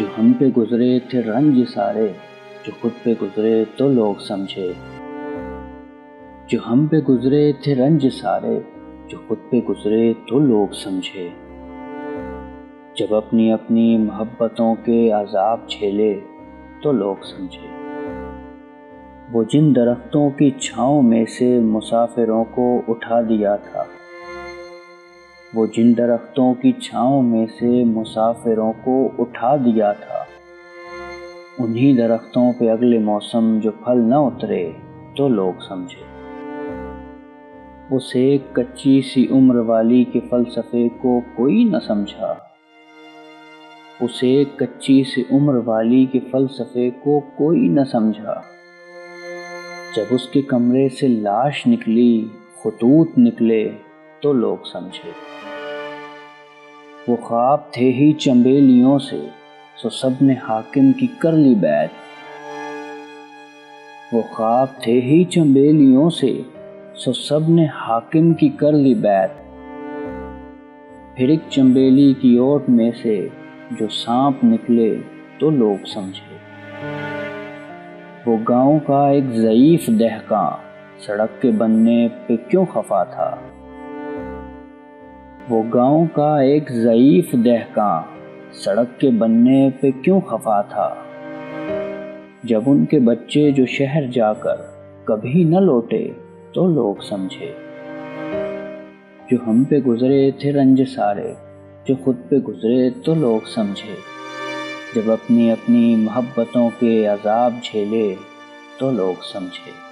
جو ہم پہ گزرے تھے رنج سارے، جو خود پہ گزرے تو لوگ سمجھے۔ جو ہم پہ گزرے تھے رنج سارے، جو خود پہ گزرے تو لوگ سمجھے۔ جب اپنی اپنی محبتوں کے عذاب جھیلے تو لوگ سمجھے۔ وہ جن درختوں کی چھاؤں میں سے مسافروں کو اٹھا دیا تھا، وہ جن درختوں کی چھاؤں میں سے مسافروں کو اٹھا دیا تھا، انہی درختوں پہ اگلے موسم جو پھل نہ اترے تو لوگ سمجھے۔ اس ایک کچی سی عمر والی کے فلسفے کو کوئی نہ سمجھا، اس ایک کچی سی عمر والی کے فلسفے کو کوئی نہ سمجھا۔ جب اس کے کمرے سے لاش نکلی، خطوط نکلے تو لوگ سمجھے۔ وہ خواب تھے ہی چنبیلیوں سے، سو سب نے حاکم کی کر لی بیعت۔ وہ خواب تھے ہی چنبیلیوں سے، سو سب نے حاکم کی کر لی بیعت۔ پھر ایک چنبیلی کی اوٹ میں سے جو سانپ نکلے تو لوگ سمجھے۔ وہ گاؤں کا ایک ضعیف دہقاں سڑک کے بننے پہ کیوں خفا تھا؟ وہ گاؤں کا ایک ضعیف دہقاں سڑک کے بننے پہ کیوں خفا تھا؟ جب ان کے بچے جو شہر جا کر کبھی نہ لوٹے تو لوگ سمجھے۔ جو ہم پہ گزرے تھے رنج سارے، جو خود پہ گزرے تو لوگ سمجھے۔ جب اپنی اپنی محبتوں کے عذاب جھیلے تو لوگ سمجھے۔